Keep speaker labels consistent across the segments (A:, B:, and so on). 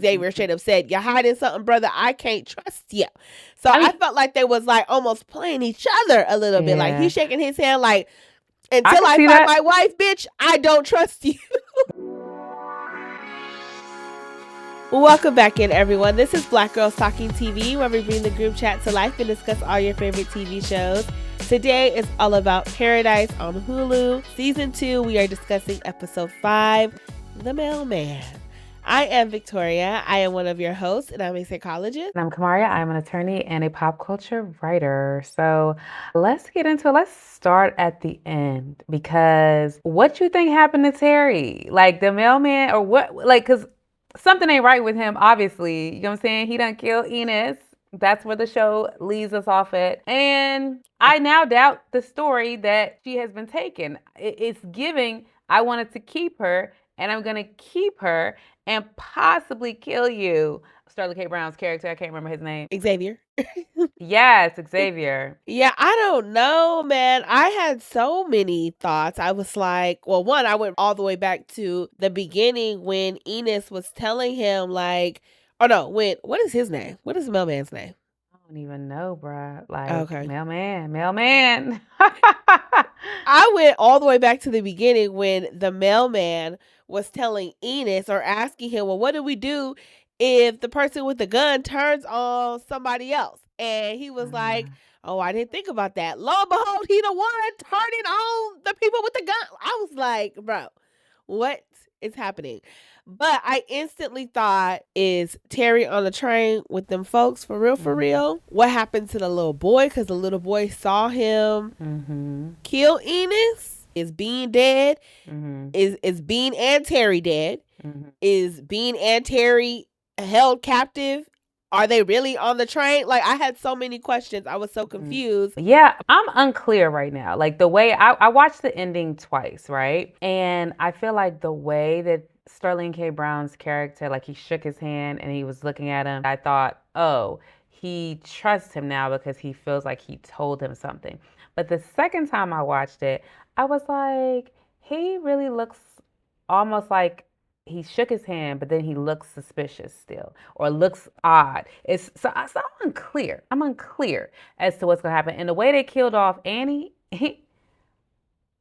A: Xavier straight up said, "You're hiding something, brother. I can't trust you." So I felt like they was like almost playing each other a little bit. Like he's shaking his hand like, "Until I find my wife, bitch, I don't trust you." Welcome back in, everyone. This is Black Girls Talking TV, where we bring the group chat to life and discuss all your favorite TV shows. Today is all about Paradise on Hulu. Season 2, we are discussing episode 5, The Mailman. I am Victoria. I am one of your hosts, and I'm a psychologist.
B: And I'm Kamaria. I'm an attorney and a pop culture writer. So let's get into it. Let's start at the end, because what you think happened to Teri? Like the mailman, or what? Like, because something ain't right with him, obviously. You know what I'm saying? He done killed Enos. That's where the show leaves us off at. And I now doubt the story that she has been taken. It's giving, I wanted to keep her, and I'm going to keep her and possibly kill you. Sterling K. Brown's character, I can't remember his name.
A: Xavier.
B: Yes, Xavier.
A: Yeah, I don't know, man. I had so many thoughts. I was like, well, one, I went all the way back to the beginning when Enos was telling him, like, oh no, what is his name? What is the mailman's name?
B: I don't even know, bruh. Like,
A: Okay.
B: mailman.
A: I went all the way back to the beginning when the mailman was telling Enos, or asking him, well, what do we do if the person with the gun turns on somebody else? And he was like, oh, I didn't think about that. Lo and behold, he the one turning on the people with the gun. I was like, bro, what is happening? But I instantly thought, is Teri on the train with them folks for real, for real? What happened to the little boy? Because the little boy saw him kill Enos. Is Bean dead? Is Bean and Teri dead? Is Bean and Teri held captive? Are they really on the train? Like, I had so many questions. I was so confused.
B: Yeah, I'm unclear right now. Like, the way I watched the ending twice, right? And I feel like the way that Sterling K. Brown's character, like, he shook his hand and he was looking at him, I thought, oh, he trusts him now because he feels like he told him something. But the second time I watched it, I was like, he really looks almost like he shook his hand, but then he looks suspicious still, or looks odd. I'm unclear. I'm unclear as to what's gonna happen. And the way they killed off Annie,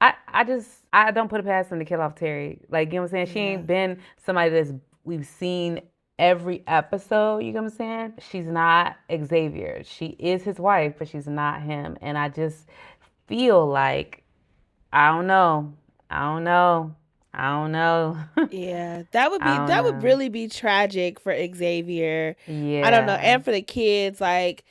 B: I don't put it past him to kill off Teri. Like, you know what I'm saying? She ain't been somebody we've seen every episode. You know what I'm saying? She's not Xavier. She is his wife, but she's not him. And I just feel like, I don't know.
A: Yeah, that would really be tragic for Xavier. Yeah. I don't know. And for the kids, like,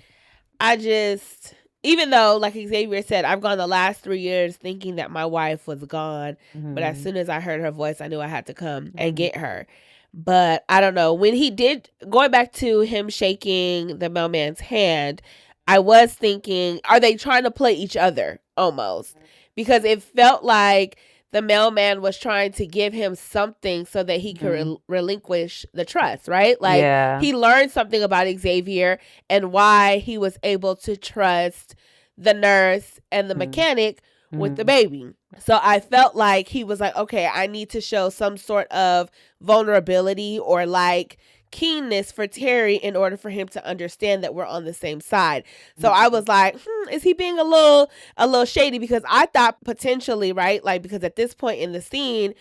A: even though, like Xavier said, I've gone the last 3 years thinking that my wife was gone, but as soon as I heard her voice, I knew I had to come and get her. But I don't know, when he did, going back to him shaking the mailman's hand, I was thinking, are they trying to play each other almost? Because it felt like the mailman was trying to give him something so that he could relinquish the trust, right? Like, he learned something about Xavier and why he was able to trust the nurse and the mechanic with the baby. So I felt like he was like, okay, I need to show some sort of vulnerability or like keenness for Teri in order for him to understand that we're on the same side. So I was like, is he being a little shady? Because I thought potentially, right, like, because at this point in the scene,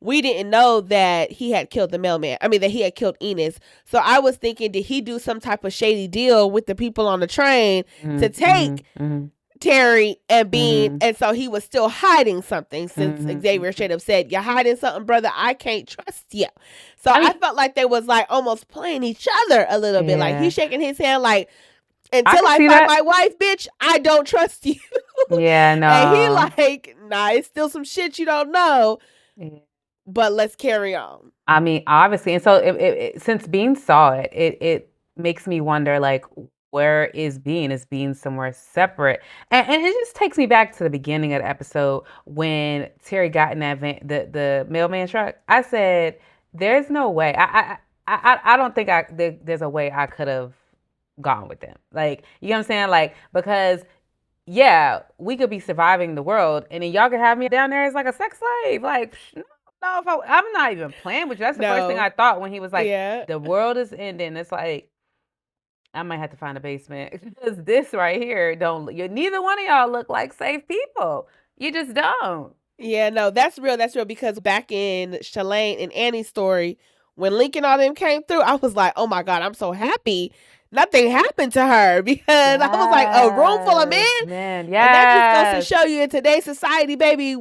A: we didn't know that he had killed the mailman. I mean, that he had killed Enos. So I was thinking, did he do some type of shady deal with the people on the train to take Teri and Bean, and so he was still hiding something, since Xavier straight up said, you're hiding something, brother, I can't trust you. So I felt like they was like almost playing each other a little bit. Like, he's shaking his hand like, until I find my wife, bitch, I don't trust you.
B: Yeah, no.
A: And he like, nah, it's still some shit you don't know, but let's carry on.
B: I mean, obviously. And so since Bean saw it, it makes me wonder, like, where is Bean? Is Bean somewhere separate? And it just takes me back to the beginning of the episode when Teri got in that van, the mailman truck. I said, there's no way. I don't think there's a way I could have gone with them. Like, you know what I'm saying? Like, because yeah, we could be surviving the world, and then y'all could have me down there as like a sex slave. Like, no, know if I'm not even playing with you. That's the first thing
A: No.
B: I thought when he was like,
A: Yeah.
B: the world is ending. It's like, I might have to find a basement because this right here neither one of y'all look like safe people. You just don't.
A: Yeah, no, that's real. That's real because back in Shailene and Annie's story, when Lincoln all them came through, I was like, oh my God, I'm so happy nothing happened to her because I was like, a room full of men.
B: Yes, man.
A: And that just goes to
B: Yes.
A: show you in today's society, baby,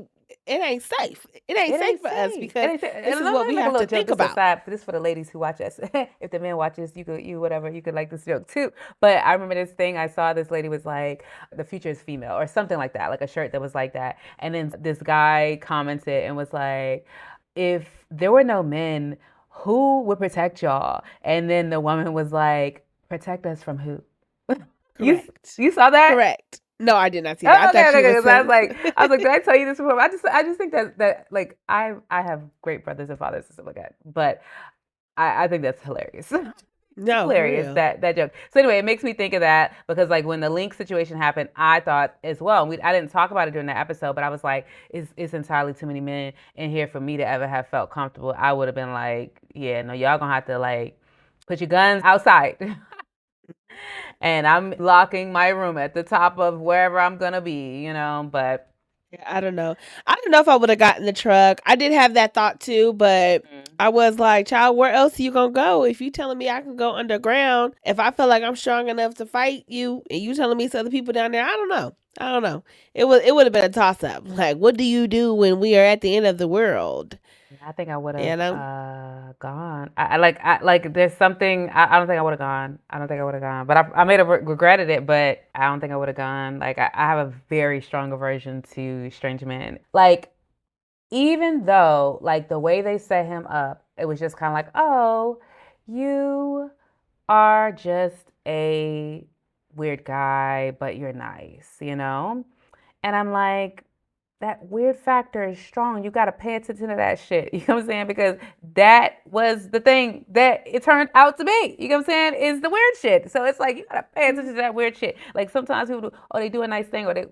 A: it ain't safe. It ain't
B: It
A: safe
B: ain't
A: for us
B: safe.
A: because
B: It ain't safe.
A: this
B: And
A: is
B: let
A: what
B: me
A: we
B: make a
A: have
B: little
A: to
B: joke.
A: think
B: This is
A: about.
B: aside. This for the ladies who watch us. If the man watches, you whatever. You could like this joke too. But I remember this thing I saw. This lady was like, "The future is female" or something like that, like a shirt that was like that. And then this guy commented and was like, "If there were no men, who would protect y'all?" And then the woman was like, "Protect us from who?"
A: Correct.
B: You saw that?
A: Correct. No, I did not see that. I
B: Oh, okay,
A: thought she
B: okay.
A: was
B: Because
A: saying.
B: I was like, did I tell you this before? I just think that like I have great brothers and fathers to look at, but I think that's hilarious.
A: No, for
B: Hilarious
A: real.
B: that joke. So anyway, it makes me think of that because like when the Link situation happened, I thought as well. I didn't talk about it during the episode, but I was like, it's entirely too many men in here for me to ever have felt comfortable. I would have been like, yeah, no, y'all gonna have to like put your guns outside. And I'm locking my room at the top of wherever I'm gonna be, but
A: Yeah, I don't know. I don't know if I would have gotten the truck. I did have that thought too, but I was like, child, where else are you gonna go? If you telling me I can go underground, if I feel like I'm strong enough to fight you, and you telling me it's other people down there, I don't know. I don't know. It would have been a toss up. Like, what do you do when we are at the end of the world?
B: I think I would have
A: You know?
B: gone. I there's something I don't think I would have gone. I don't think I would have gone. But I may have regretted it, but I don't think I would have gone. Like I have a very strong aversion to strange men. Like even though like the way they set him up, it was just kind of like, oh, you are just a weird guy, but you're nice. And I'm like, that weird factor is strong. You got to pay attention to that shit. You know what I'm saying? Because that was the thing that it turned out to be. You know what I'm saying? Is the weird shit. So it's like, you got to pay attention to that weird shit. Like sometimes people do, oh, they do a nice thing or they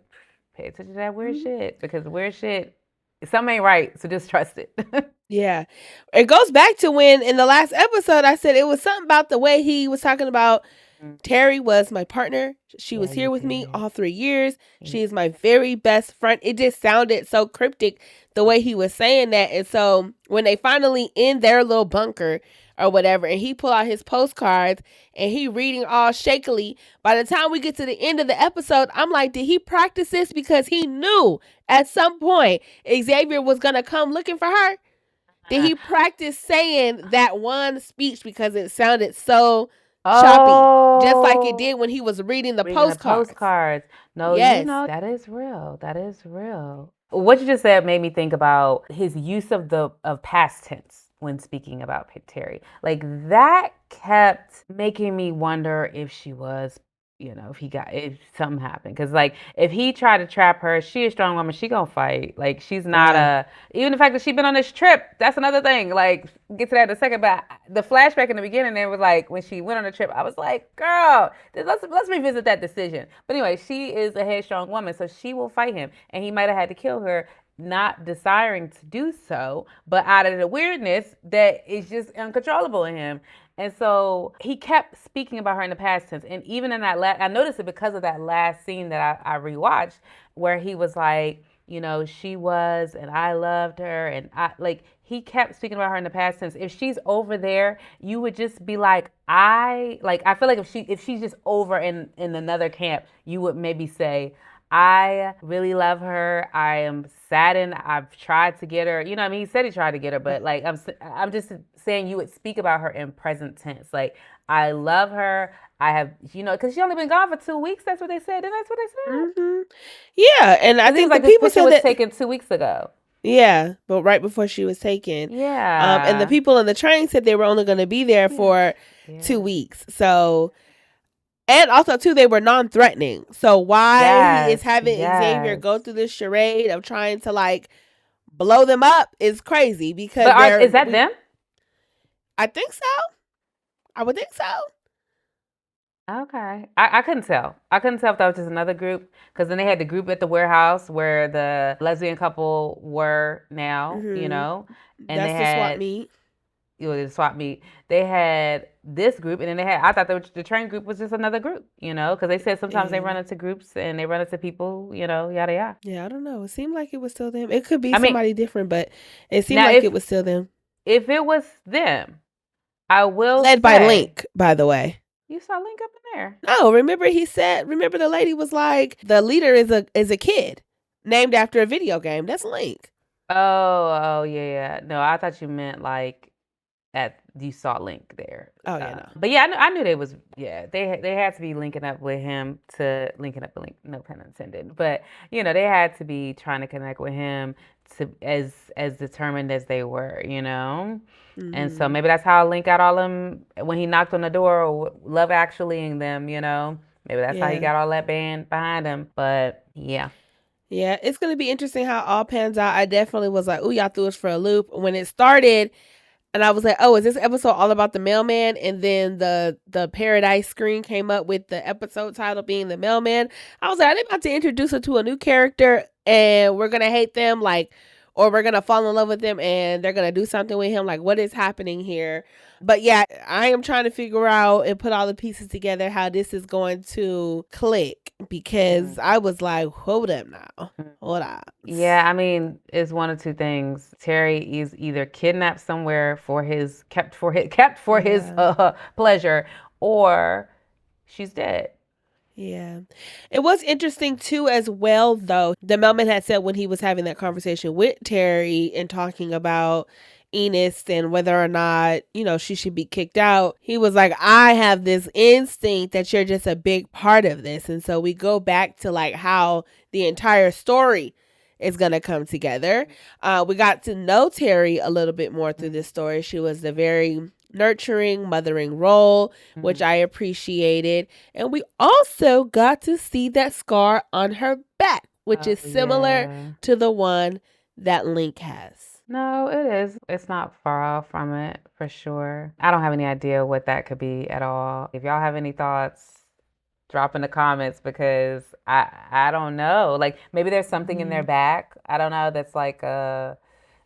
B: pay attention to that weird shit because weird shit, something ain't right. So just trust it.
A: Yeah. It goes back to when in the last episode I said it was something about the way he was talking about Teri was my partner. She was here with me all 3 years. She is my very best friend. It just sounded so cryptic the way he was saying that. And so when they finally in their little bunker or whatever, and he pull out his postcards and he reading all shakily, by the time we get to the end of the episode, I'm like, did he practice this because he knew at some point Xavier was going to come looking for her? Did he practice saying that one speech because it sounded so choppy, just like it did when he was reading the postcards?
B: No,
A: Yes.
B: that is real. That is real. What you just said made me think about his use of past tense when speaking about Teri. Like that kept making me wonder if she was, if something happened. Because like if he tried to trap her, she a strong woman. She gonna fight. Like she's not even the fact that she's been on this trip. That's another thing. Like get to that in a second. But the flashback in the beginning, it was like when she went on the trip. I was like, girl, let's revisit that decision. But anyway, she is a headstrong woman, so she will fight him, and he might have had to kill her not desiring to do so, but out of the weirdness that is just uncontrollable in him. And so he kept speaking about her in the past tense. And even in that I noticed it because of that last scene that I rewatched where he was like, she was, and I loved her. And he kept speaking about her in the past tense. If she's over there, you would just be like, I feel like if she's just over in another camp, you would maybe say, I really love her. I am saddened. I've tried to get her. I mean, he said he tried to get her, but like I'm just saying you would speak about her in present tense. Like I love her. I have, because she only been gone for 2 weeks. That's what they said. And that's what they said.
A: Mm-hmm. Yeah, and I think
B: like
A: the people said
B: was
A: that
B: taken 2 weeks ago.
A: Yeah, but right before she was taken.
B: Yeah.
A: And the people on the train said they were only going to be there for 2 weeks. So. And also, too, they were non-threatening. So why he is having Xavier go through this charade of trying to, like, blow them up is crazy because
B: is that them?
A: I think so. I would think so.
B: Okay. I couldn't tell. I couldn't tell if that was just another group because then they had the group at the warehouse where the lesbian couple were now, and they
A: That's the swap
B: had
A: meet.
B: the swap meet. They had this group, and then they had. I thought the train group was just another group, because they said sometimes they
A: Yeah.
B: run into groups and they run into people, yada yada.
A: Yeah, I don't know. It seemed like it was still them. It could be
B: I mean,
A: somebody different, but it seemed
B: now
A: like it was still them.
B: if it was them, I will
A: Led by
B: say
A: Link, by the way.
B: you saw Link up in there.
A: No, remember the lady was like, the leader is a kid named after a video game. That's Link.
B: Oh, yeah. No, I thought you meant like you saw Link there.
A: Oh yeah, no.
B: But yeah, I knew they had to be linking up with him to linking up with Link, no pun intended. But they had to be trying to connect with him to as determined as they were, And so maybe that's how Link got all them when he knocked on the door or Love Actuallying them, Maybe that's how he got all that band behind him. But yeah.
A: Yeah, it's gonna be interesting how it all pans out. I definitely was like, "Ooh, y'all threw us for a loop." When it started, and I was like, "Oh, is this episode all about the mailman?" And then the Paradise screen came up with the episode title being the mailman. I was like, "Are they about to introduce her to a new character, and we're gonna hate them, like, or we're gonna fall in love with them, and they're gonna do something with him? Like, what is happening here?" But yeah, I am trying to figure out and put all the pieces together how this is going to click because I was like, hold up now. Hold up.
B: Yeah, I mean, it's one of two things. Teri is either kidnapped somewhere for his kept for his pleasure, or she's dead.
A: Yeah. It was interesting too as well though. The Mailman had said when he was having that conversation with Teri and talking about Enos and whether or not, she should be kicked out. He was like, I have this instinct that you're just a big part of this. And so we go back to like how the entire story is going to come together. We got to know Teri a little bit more through this story. She was the very nurturing, mothering role, which I appreciated. And we also got to see that scar on her back, which is similar to the one that Link has.
B: No, it is. It's not far off from it, for sure. I don't have any idea what that could be at all. If y'all have any thoughts, drop in the comments because I don't know. Like maybe there's something in their back. I don't know. That's like I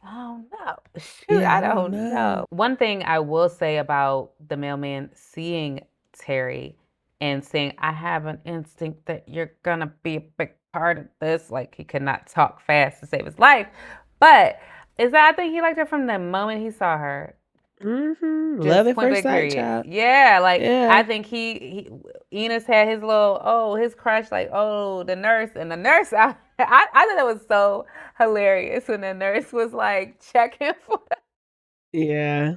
B: don't know. Shoot,
A: Yeah,
B: I don't know. One thing I will say about the mailman seeing Teri and saying, I have an instinct that you're gonna be a big part of this. Like he could not talk fast to save his life. But is that I think he liked her from the moment he saw her.
A: Love at first sight, child.
B: Yeah, like I think he Enos had his his crush, like the nurse, and the nurse. I thought that was so hilarious when the nurse was like checking for.
A: Yeah,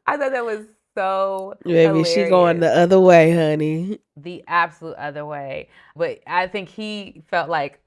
B: I thought that was so
A: maybe
B: hilarious.
A: she going the other way, honey.
B: The absolute other way, but I think he felt like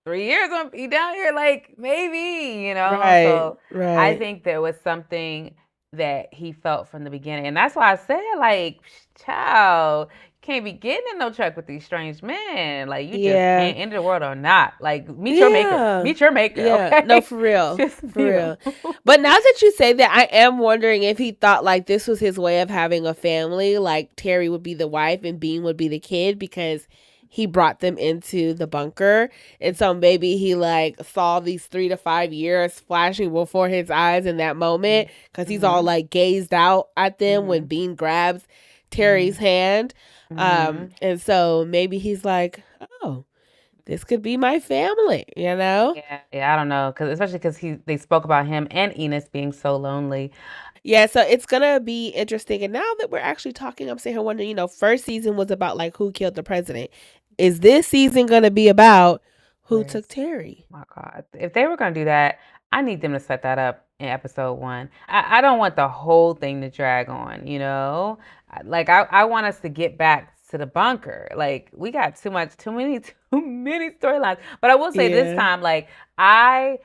B: 3 years gonna be down here, like maybe,
A: Right,
B: so
A: right.
B: I think there was something that he felt from the beginning. And that's why I said, like, child, you can't be getting in no truck with these strange men. Like you just can't enter the world or not. Like meet your maker. Meet your maker.
A: Yeah,
B: okay?
A: no, for real. For real. But now that you say that, I am wondering if he thought like this was his way of having a family, like Teri would be the wife and Bean would be the kid because he brought them into the bunker. And so maybe he like saw these 3 to 5 years flashing before his eyes in that moment because he's all like gazed out at them when Bean grabs Teri's hand. And so maybe he's like, oh, this could be my family,
B: Yeah, I don't know, especially because they spoke about him and Enos being so lonely.
A: Yeah, so it's gonna be interesting. And now that we're actually talking, I'm sitting here wondering, first season was about like who killed the president. Is this season gonna be about who took Teri?
B: Oh my God. If they were gonna do that, I need them to set that up in episode 1. I don't want the whole thing to drag on, Like I want us to get back to the bunker. Like we got too many storylines. But I will say this time, like I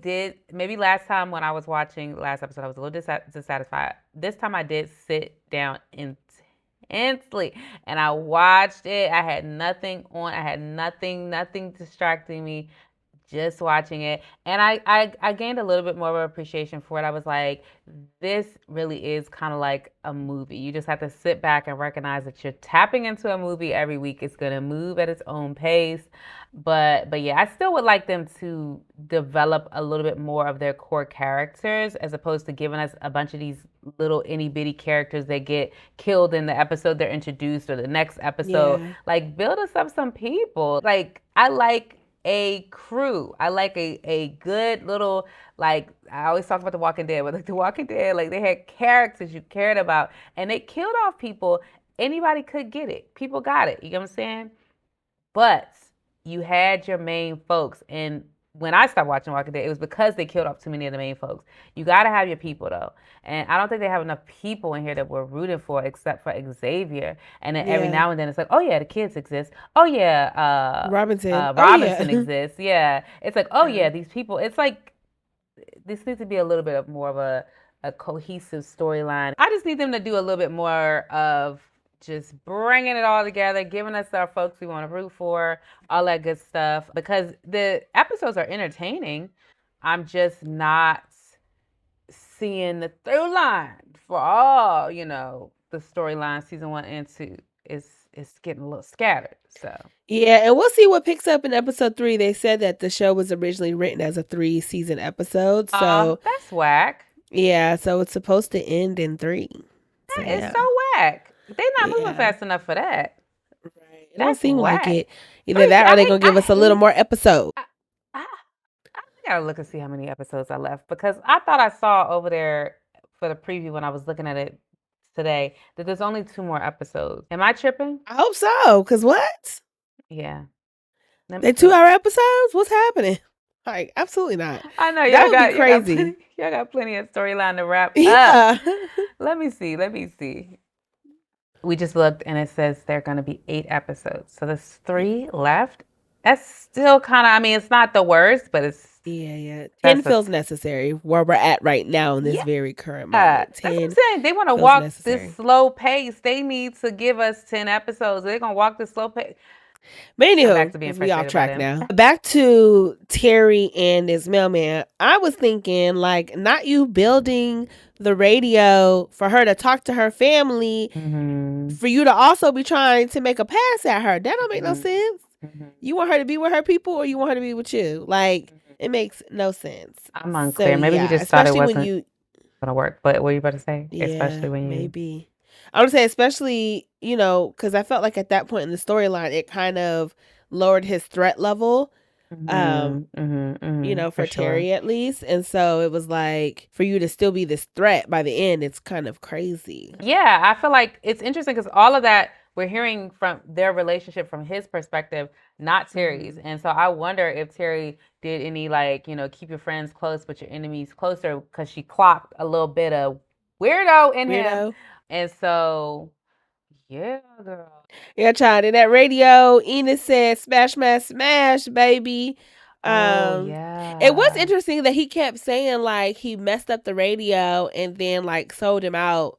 B: did, maybe last time when I was watching last episode, I was a little dissatisfied. This time I did sit down intensely and I watched it. I had nothing on. I had nothing distracting me. just watching it. And I gained a little bit more of appreciation for it. I was like, this really is kind of like a movie. You just have to sit back and recognize that you're tapping into a movie every week. It's gonna move at its own pace. But yeah, I still would like them to develop a little bit more of their core characters as opposed to giving us a bunch of these little itty bitty characters that get killed in the episode they're introduced or the next episode.
A: Yeah.
B: Like build us up some people. Like I like a crew. I like a good little, like I always talk about The Walking Dead, but like The Walking Dead, like they had characters you cared about and they killed off people. Anybody could get it. People got it. You know what I'm saying? But you had your main folks. And when I stopped watching Walking Dead, it was because they killed off too many of the main folks. You got to have your people, though. And I don't think they have enough people in here that we're rooting for except for Xavier. And then every now and then it's like, oh, yeah, the kids exist. Oh, yeah,
A: Robinson.
B: Robinson exists. Yeah. It's like, oh, yeah, these people. It's like, this needs to be a little bit of more of a cohesive storyline. I just need them to do a little bit more of just bringing it all together, giving us our folks we want to root for, all that good stuff. Because the episodes are entertaining. I'm just not seeing the through line for all, the storyline season 1 and 2 is getting a little scattered. So
A: yeah, and we'll see what picks up in episode 3. They said that the show was originally written as a 3-season episode. So
B: that's whack.
A: Yeah, so it's supposed to end in 3.
B: So, it's so whack. They're not moving fast enough for that.
A: Right. It don't seem
B: whack.
A: like it. Either that or they're going to give us a little more episode.
B: I gotta look and see how many episodes are left because I thought I saw over there for the preview when I was looking at it today that there's only 2 more episodes. Am I tripping?
A: I hope so, because what?
B: Yeah.
A: They're 2-hour episodes? What's happening? Like, absolutely not.
B: I know.
A: That would be crazy.
B: Y'all got plenty of storyline to wrap
A: up.
B: Let me see. We just looked and it says there are going to be 8 episodes. So there's 3 left. That's still kind of, I mean, it's not the worst, but it's.
A: Yeah. 10 feels necessary where we're at right now in this very current moment. 10
B: that's what I'm saying. They want to walk this slow pace. They need to give us 10 episodes. They're going to walk this slow pace.
A: But anywho, we off track now. Back to Teri and his mailman. I was thinking, like, not you building the radio for her to talk to her family, for you to also be trying to make a pass at her. That don't make no sense. You want her to be with her people or you want her to be with you? Like, it makes no sense.
B: I'm unclear. So, maybe you just thought it wasn't going to work. But what are you about to say?
A: Yeah,
B: especially when you...
A: Maybe. I would say especially, because I felt like at that point in the storyline, it kind of lowered his threat level, for Teri at least. And so it was like, for you to still be this threat by the end, it's kind of crazy.
B: Yeah, I feel like it's interesting because all of that, we're hearing from their relationship from his perspective, not Teri's. And so I wonder if Teri did any, keep your friends close, but your enemies closer, because she clocked a little bit of weirdo in him. And so, yeah, girl.
A: Yeah, child. In that radio, Enos said, "Smash, smash, smash, baby."
B: Yeah.
A: It was interesting that he kept saying, like, he messed up the radio and then, like, sold him out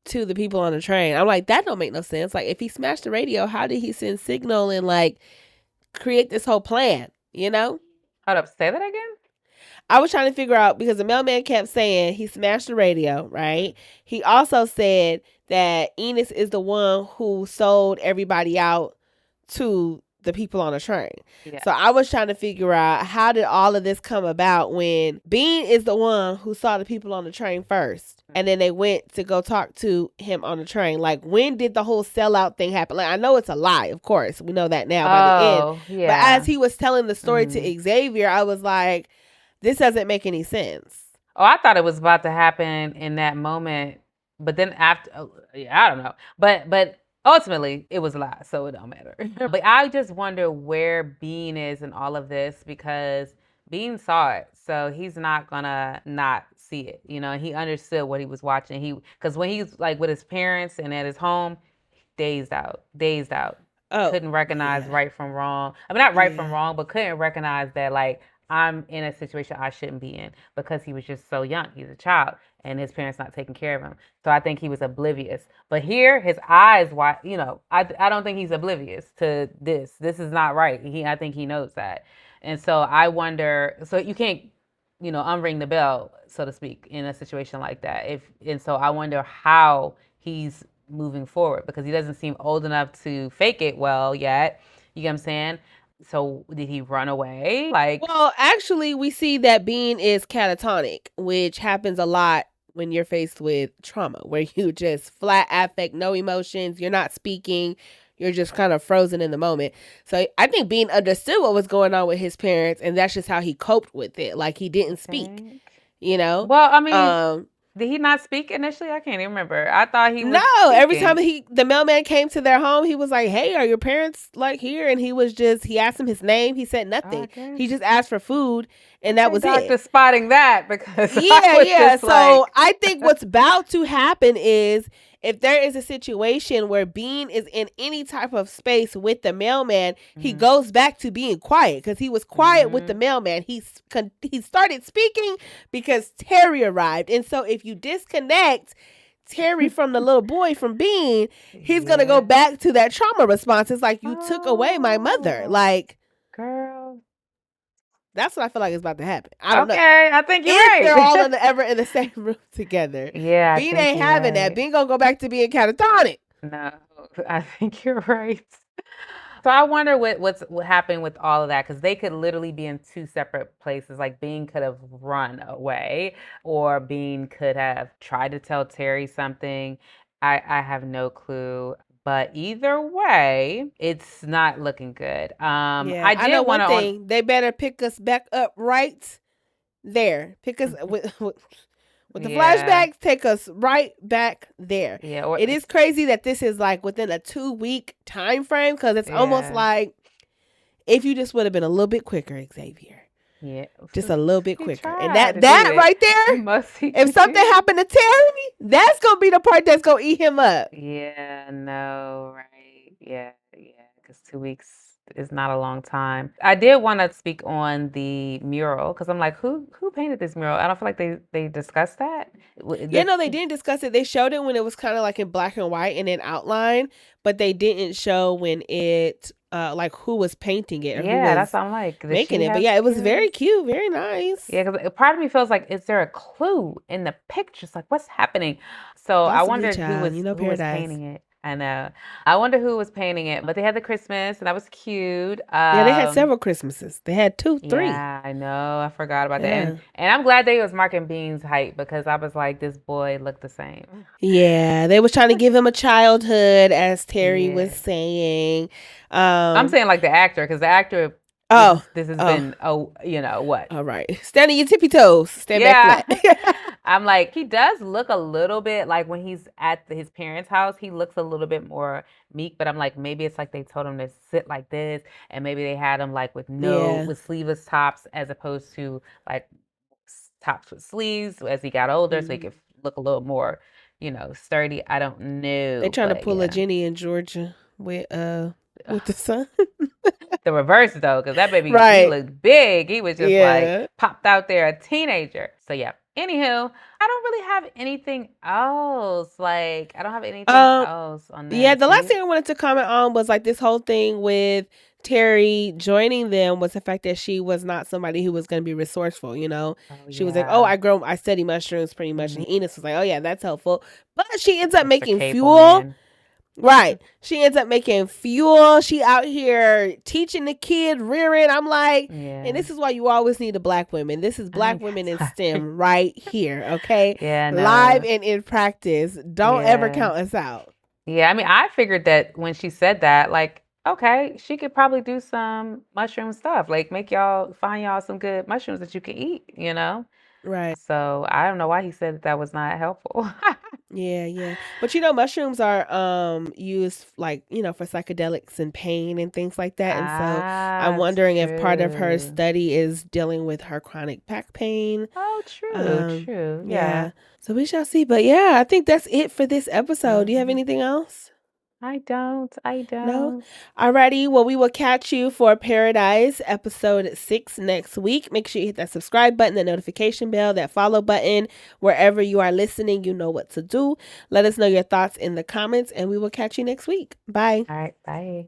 A: to the people on the train. I'm like, that don't make no sense. Like, if he smashed the radio, how did he send signal and, like, create this whole plan,
B: Hold up, say that again?
A: I was trying to figure out, because the mailman kept saying he smashed the radio, right? He also said that Enos is the one who sold everybody out to the people on the train. Yeah. So I was trying to figure out, how did all of this come about when Bean is the one who saw the people on the train first, and then they went to go talk to him on the train? Like, when did the whole sellout thing happen? Like, I know it's a lie, of course. We know that now by the end. Yeah. But as he was telling the story to Xavier, I was like, this doesn't make any sense.
B: Oh, I thought it was about to happen in that moment, but then after, I don't know. But ultimately, it was a lie, so it don't matter. But I just wonder where Bean is in all of this, because Bean saw it, so he's not gonna not see it. He understood what he was watching. Because when he's like with his parents and at his home, dazed out. Oh, couldn't recognize right from wrong. I mean, not right from wrong, but couldn't recognize that, like, I'm in a situation I shouldn't be in, because he was just so young. He's a child and his parents not taking care of him. So I think he was oblivious. But here, his eyes, I don't think he's oblivious to this. This is not right. I think he knows that. And so I wonder, so you can't, unring the bell, so to speak, in a situation like that. And so I wonder how he's moving forward, because he doesn't seem old enough to fake it well yet. You get what I'm saying? So did he run away?
A: Well, actually, we see that Bean is catatonic, which happens a lot when you're faced with trauma, where you just flat affect, no emotions, you're not speaking, you're just kind of frozen in the moment. So I think Bean understood what was going on with his parents, and that's just how he coped with it. Like, he didn't speak,
B: Well, I mean, did he not speak initially? I can't even remember. I thought he was speaking.
A: Every time the mailman came to their home, he was like, "Hey, are your parents like here?" And he asked him his name. He said nothing. He just asked for food, and that was it.
B: Doctor spotting that, because
A: yeah. So I think what's about to happen is, if there is a situation where Bean is in any type of space with the mailman, he goes back to being quiet, because he was quiet with the mailman. He started speaking because Teri arrived. And so if you disconnect Teri from the little boy from Bean, he's going to go back to that trauma response. It's like, you took away my mother. Like,
B: girl.
A: That's what I feel like is about to happen. I don't know.
B: Okay, I think you're right.
A: They're all ever in the same room together.
B: Yeah,
A: Bean ain't having that. Bean gonna go back to being catatonic.
B: No, I think you're right. So I wonder what happened with all of that, because they could literally be in two separate places. Like, Bean could have run away, or Bean could have tried to tell Teri something. I have no clue. But either way, it's not looking good.
A: I know one thing. They better pick us back up right there. Pick us with the flashbacks. Take us right back there. Yeah, it is crazy that this is like within a 2-week time frame, because it's almost like if you just would have been a little bit quicker, Xavier.
B: Yeah,
A: just a little bit quicker. And that right there, if something happened to Teri, that's gonna be the part that's gonna eat him up.
B: Yeah, no, right. Yeah, because 2 weeks is not a long time. I did want to speak on the mural, because I'm like, who painted this mural? I don't feel like they discussed that.
A: Yeah, no, they didn't discuss it. They showed it when it was kind of like in black and white and in outline, but they didn't show when it like who was painting it. Or
B: yeah, that's what I'm like.
A: Making it. But yeah, it was very cute, very nice.
B: Yeah, because part of me feels like, is there a clue in the pictures? Like, what's happening? So I wondered who was painting it. I know. I wonder who was painting it. But they had the Christmas, and that was cute.
A: Yeah, they had several Christmases. They had 2, 3.
B: Yeah, I know. I forgot about that. And I'm glad they was marking Bean's height, because I was like, this boy looked the same.
A: Yeah, they was trying to give him a childhood, as Teri was saying.
B: I'm saying like the actor, because the actor... this has been, what?
A: All right. Stand on your tippy toes. Stand back flat.
B: I'm like, he does look a little bit like when he's at his parents' house, he looks a little bit more meek, but I'm like, maybe it's like they told him to sit like this, and maybe they had him like with sleeveless tops, as opposed to like tops with sleeves as he got older, so he could look a little more, sturdy. I don't know.
A: They're trying to pull a Jenny in Georgia with the sun.
B: The reverse, though, because that baby, he looked big. He was just like popped out there, a teenager. So yeah. Anywho, I don't really have anything else. Like, I don't have anything else on that.
A: Yeah, the last thing I wanted to comment on was like this whole thing with Teri joining them was the fact that she was not somebody who was going to be resourceful. She was like, I study mushrooms pretty much. And Enos was like, oh yeah, that's helpful. But she ends up making fuel. Man. Right. She ends up making fuel. She out here teaching the kid, rearing. I'm like, and this is why you always need a black women. This is black women in STEM right here. Okay.
B: Yeah. No.
A: Live and in practice. Don't ever count us out.
B: Yeah. I mean, I figured that when she said that, like, okay, she could probably do some mushroom stuff. Like, find y'all some good mushrooms that you can eat,
A: Right.
B: So I don't know why he said that was not helpful.
A: Yeah. But mushrooms are used like, for psychedelics and pain and things like that. And so I'm wondering if part of her study is dealing with her chronic back pain.
B: Oh, true. Yeah.
A: So we shall see. But yeah, I think that's it for this episode. Do you have anything else?
B: I don't.
A: No? Alrighty. Well, we will catch you for Paradise episode 6 next week. Make sure you hit that subscribe button, the notification bell, that follow button. Wherever you are listening, you know what to do. Let us know your thoughts in the comments, and we will catch you next week. Bye.
B: All right. Bye.